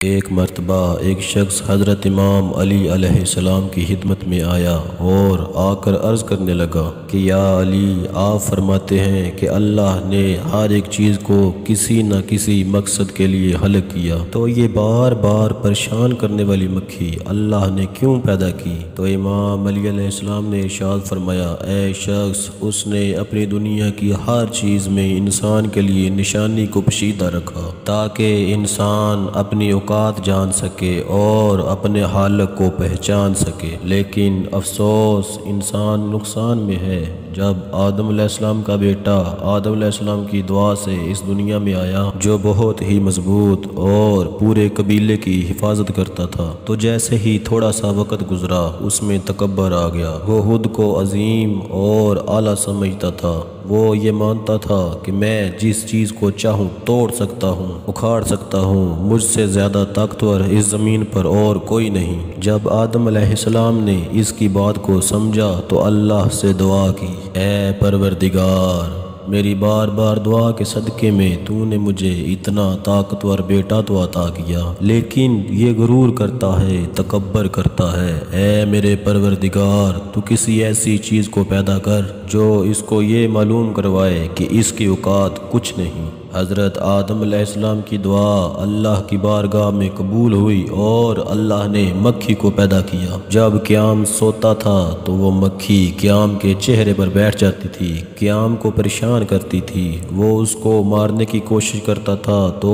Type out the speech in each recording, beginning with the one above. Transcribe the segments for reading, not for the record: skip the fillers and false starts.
ایک مرتبہ ایک شخص حضرت امام علی علیہ السلام کی خدمت میں آیا اور آ کر عرض کرنے لگا کہ یا علی، آپ فرماتے ہیں کہ اللہ نے ہر ایک چیز کو کسی نہ کسی مقصد کے لیے خلق کیا، تو یہ بار بار پریشان کرنے والی مکھی اللہ نے کیوں پیدا کی؟ تو امام علی علیہ السلام نے ارشاد فرمایا، اے شخص، اس نے اپنی دنیا کی ہر چیز میں انسان کے لیے نشانی کو پوشیدہ رکھا تاکہ انسان اپنی اوقات جان سکے اور اپنے حالق کو پہچان سکے، لیکن افسوس انسان نقصان میں ہے۔ جب آدم علیہ السلام کا بیٹا آدم علیہ السلام کی دعا سے اس دنیا میں آیا، جو بہت ہی مضبوط اور پورے قبیلے کی حفاظت کرتا تھا، تو جیسے ہی تھوڑا سا وقت گزرا اس میں تکبر آ گیا۔ وہ خود کو عظیم اور اعلیٰ سمجھتا تھا۔ وہ یہ مانتا تھا کہ میں جس چیز کو چاہوں توڑ سکتا ہوں، اکھاڑ سکتا ہوں، مجھ سے زیادہ طاقتور اس زمین پر اور کوئی نہیں۔ جب آدم علیہ السلام نے اس کی بات کو سمجھا تو اللہ سے دعا کی، اے پروردگار، میری بار بار دعا کے صدقے میں تو نے مجھے اتنا طاقتور بیٹا تو عطا کیا، لیکن یہ غرور کرتا ہے، تکبر کرتا ہے۔ اے میرے پروردگار، تو کسی ایسی چیز کو پیدا کر جو اس کو یہ معلوم کروائے کہ اس کی اوقات کچھ نہیں۔ حضرت آدم علیہ السلام کی دعا اللہ کی بارگاہ میں قبول ہوئی اور اللہ نے مکھی کو پیدا کیا۔ جب قیام سوتا تھا تو وہ مکھی قیام کے چہرے پر بیٹھ جاتی تھی، قیام کو پریشان کرتی تھی۔ وہ اس کو مارنے کی کوشش کرتا تھا تو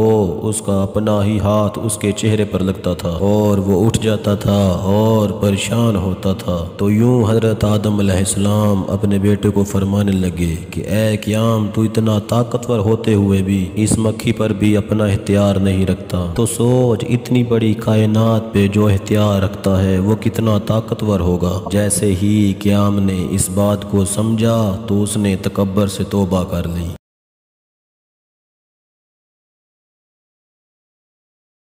اس کا اپنا ہی ہاتھ اس کے چہرے پر لگتا تھا اور وہ اٹھ جاتا تھا اور پریشان ہوتا تھا۔ تو یوں حضرت آدم علیہ السلام اپنے بیٹے کو فرمانے لگے کہ اے قیام، تو اتنا طاقتور ہوتے ہوئے بھی اس مکھی پر بھی اپنا اختیار نہیں رکھتا، تو سوچ اتنی بڑی کائنات پہ جو اختیار رکھتا ہے وہ کتنا طاقتور ہوگا۔ جیسے ہی قیام نے اس بات کو سمجھا تو اس نے تکبر سے توبہ کر لی۔